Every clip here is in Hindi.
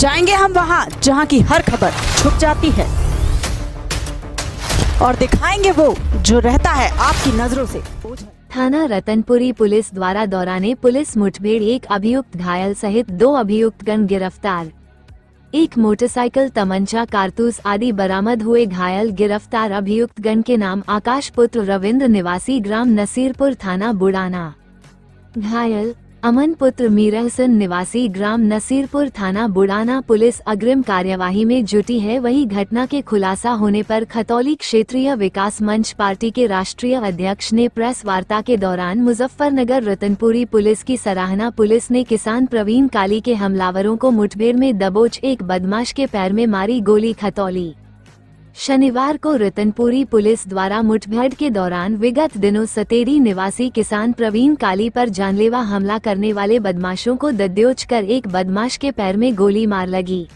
जाएंगे हम वहां जहां की हर खबर छुप जाती है और दिखाएंगे वो जो रहता है आपकी नजरों से ओझल। थाना रतनपुरी पुलिस द्वारा दौराने पुलिस मुठभेड़ एक अभियुक्त घायल सहित 2 अभियुक्तगण गिरफ्तार। एक मोटरसाइकिल, तमंचा, कारतूस आदि बरामद हुए। घायल गिरफ्तार अभियुक्तगण के नाम आकाश पुत्र रविंद्र निवासी ग्राम नसीरपुर थाना बुड़ाना, घायल अमन पुत्र मीरहसन निवासी ग्राम नसीरपुर थाना बुड़ाना। पुलिस अग्रिम कार्यवाही में जुटी है। वहीं घटना के खुलासा होने पर खतौली क्षेत्रीय विकास मंच पार्टी के राष्ट्रीय अध्यक्ष ने प्रेस वार्ता के दौरान मुजफ्फरनगर रतनपुरी पुलिस की सराहना। पुलिस ने किसान प्रवीण काली के हमलावरों को मुठभेड़ में दबोच एक बदमाश के पैर में मारी गोली। खतौली शनिवार को रतनपुरी पुलिस द्वारा मुठभेड़ के दौरान विगत दिनों सतेरी निवासी किसान प्रवीण काली पर जानलेवा हमला करने वाले बदमाशों को दबोच कर एक बदमाश के पैर में गोली मार लगी,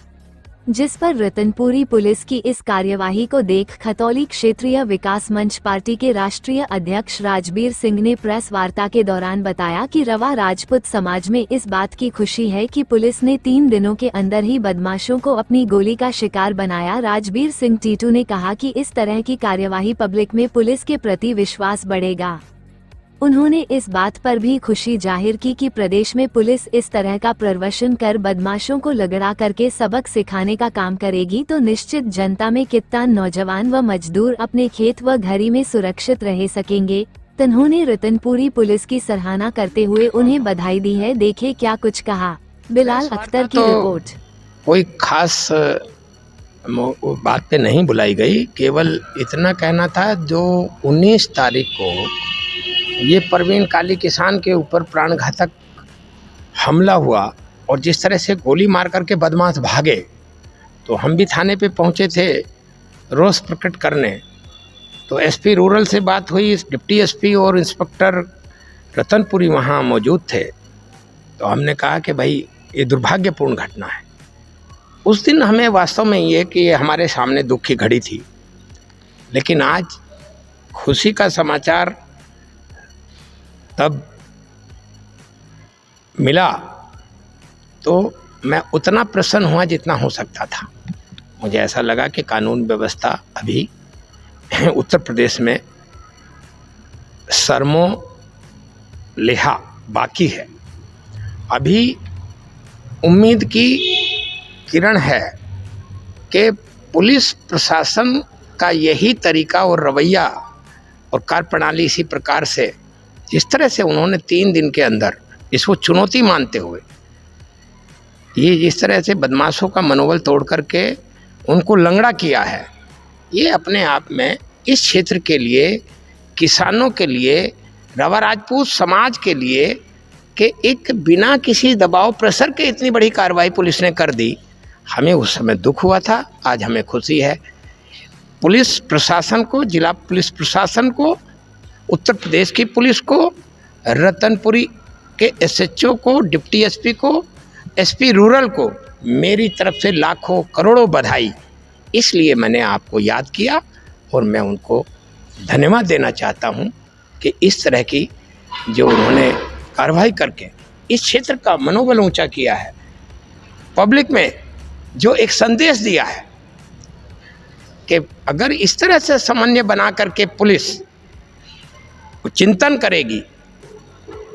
जिस पर रतनपुरी पुलिस की इस कार्यवाही को देख खतौली क्षेत्रीय विकास मंच पार्टी के राष्ट्रीय अध्यक्ष राजबीर सिंह ने प्रेस वार्ता के दौरान बताया कि रवा राजपूत समाज में इस बात की खुशी है कि पुलिस ने 3 दिनों के अंदर ही बदमाशों को अपनी गोली का शिकार बनाया। राजबीर सिंह टीटू ने कहा कि इस तरह की कार्यवाही पब्लिक में पुलिस के प्रति विश्वास बढ़ेगा। उन्होंने इस बात पर भी खुशी जाहिर की कि प्रदेश में पुलिस इस तरह का प्रदर्शन कर बदमाशों को लगड़ा करके सबक सिखाने का काम करेगी तो निश्चित जनता में कितना नौजवान व मजदूर अपने खेत व घरी में सुरक्षित रह सकेंगे। उन्होंने रतनपुरी पुलिस की सराहना करते हुए उन्हें बधाई दी है। देखे क्या कुछ कहा। बिलाल अख्तर की रिपोर्ट। कोई खास बात पे नहीं बुलाई गई, केवल इतना कहना था जो 19 तारीख को ये प्रवीण काली किसान के ऊपर प्राणघातक हमला हुआ और जिस तरह से गोली मार करके बदमाश भागे, तो हम भी थाने पे पहुंचे थे रोष प्रकट करने। तो एसपी रूरल से बात हुई, डिप्टी एसपी और इंस्पेक्टर रतनपुरी वहाँ मौजूद थे। तो हमने कहा कि भाई ये दुर्भाग्यपूर्ण घटना है। उस दिन हमें वास्तव में ये कि हमारे सामने दुख की घड़ी थी, लेकिन आज खुशी का समाचार तब मिला तो मैं उतना प्रसन्न हुआ जितना हो सकता था। मुझे ऐसा लगा कि कानून व्यवस्था अभी उत्तर प्रदेश में सरमो लिहा बाकी है। अभी उम्मीद की किरण है कि पुलिस प्रशासन का यही तरीका और रवैया और कार्यप्रणाली इसी प्रकार से, जिस तरह से उन्होंने 3 दिन के अंदर इसको चुनौती मानते हुए ये जिस तरह से बदमाशों का मनोबल तोड़ करके उनको लंगड़ा किया है, ये अपने आप में इस क्षेत्र के लिए, किसानों के लिए, रवा राजपूत समाज के लिए कि एक बिना किसी दबाव प्रेशर के इतनी बड़ी कार्रवाई पुलिस ने कर दी। हमें उस समय दुख हुआ था, आज हमें खुशी है। पुलिस प्रशासन को, जिला पुलिस प्रशासन को, उत्तर प्रदेश की पुलिस को, रतनपुरी के एसएचओ को, डिप्टी एसपी को, एसपी रूरल को मेरी तरफ से लाखों करोड़ों बधाई। इसलिए मैंने आपको याद किया और मैं उनको धन्यवाद देना चाहता हूं कि इस तरह की जो उन्होंने कार्रवाई करके इस क्षेत्र का मनोबल ऊंचा किया है, पब्लिक में जो एक संदेश दिया है कि अगर इस तरह से समन्वय बना करके पुलिस चिंतन करेगी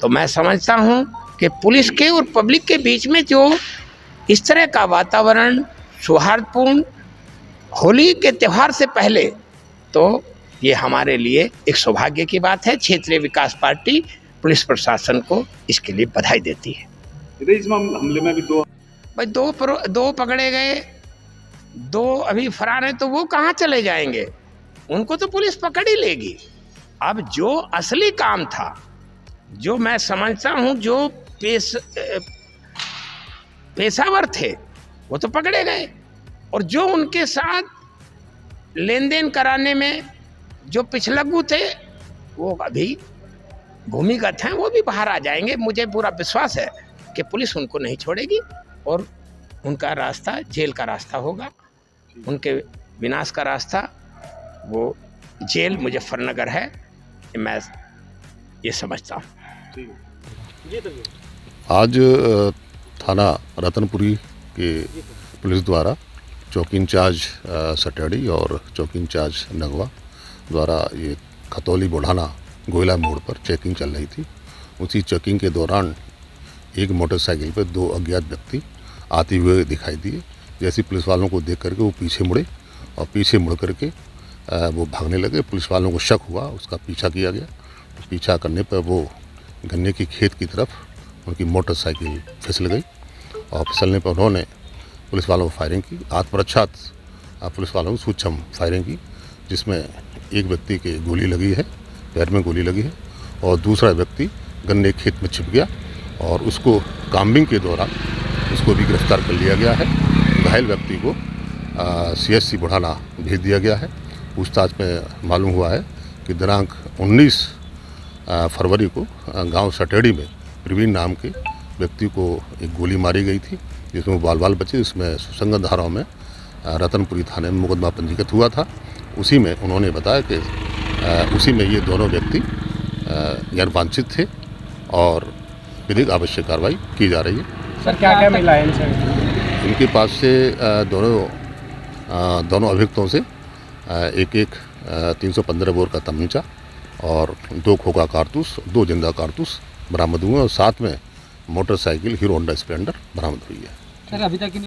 तो मैं समझता हूं कि पुलिस के और पब्लिक के बीच में जो इस तरह का वातावरण सौहार्दपूर्ण, होली के त्यौहार से पहले, तो ये हमारे लिए एक सौभाग्य की बात है। क्षेत्रीय विकास पार्टी पुलिस प्रशासन को इसके लिए बधाई देती है। इस हमले में भी दो पकड़े गए, 2 अभी फरार हैं, तो वो कहाँ चले जाएंगे? उनको तो पुलिस पकड़ ही लेगी। अब जो असली काम था, जो मैं समझता हूं जो पेशावर थे, वो तो पकड़े गए, और जो उनके साथ लेन देन कराने में जो पिछलग्गू थे वो अभी भूमिगत हैं, वो भी बाहर आ जाएंगे। मुझे पूरा विश्वास है कि पुलिस उनको नहीं छोड़ेगी और उनका रास्ता जेल का रास्ता होगा। उनके विनाश का रास्ता वो जेल मुजफ्फरनगर है, मैं ये समझता हूँ। आज थाना रतनपुरी के पुलिस द्वारा चौकी इंचार्ज सटेड़ी और चौकी इंचार्ज नगवा द्वारा ये खतौली बुढ़ाना गोयला मोड़ पर चेकिंग चल रही थी। उसी चेकिंग के दौरान एक मोटरसाइकिल पर 2 अज्ञात व्यक्ति आते हुए दिखाई दिए। जैसे पुलिस वालों को देख करके वो पीछे मुड़े और पीछे मुड़ करके वो भागने लगे। पुलिस वालों को शक हुआ, उसका पीछा किया गया। पीछा करने पर वो गन्ने की खेत की तरफ उनकी मोटरसाइकिल फिसल गई और फिसलने पर उन्होंने पुलिस वालों को फायरिंग की। आत्मरक्षार्थ पुलिस वालों को सूक्ष्म फायरिंग की, जिसमें एक व्यक्ति के गोली लगी है, पैर में गोली लगी है और दूसरा व्यक्ति गन्ने खेत में छिप गया और उसको काम्बिंग के दौरान उसको भी गिरफ्तार कर लिया गया है। घायल व्यक्ति को CSC बुढ़ाना भेज दिया गया है। पूछताछ में मालूम हुआ है कि दिनांक 19 फरवरी को गांव सटेड़ी में प्रवीण नाम के व्यक्ति को एक गोली मारी गई थी, जिसमें बाल बचे। इसमें सुसंगत धाराओं में रतनपुरी थाने में मुकदमा पंजीकृत हुआ था। उसी में उन्होंने बताया कि उसी में ये दोनों व्यक्ति गैर वांछित थे और विधिक आवश्यक कार्रवाई की जा रही है। सर क्या क्या मिला है इनसे? इनके पास से दोनों अभियुक्तों से एक 315 बोर का तमंचा और 2 खोखा कारतूस, 2 जिंदा कारतूस बरामद हुए और साथ में मोटरसाइकिल हीरो होंडा स्प्लेंडर बरामद हुई है। सर अभी तक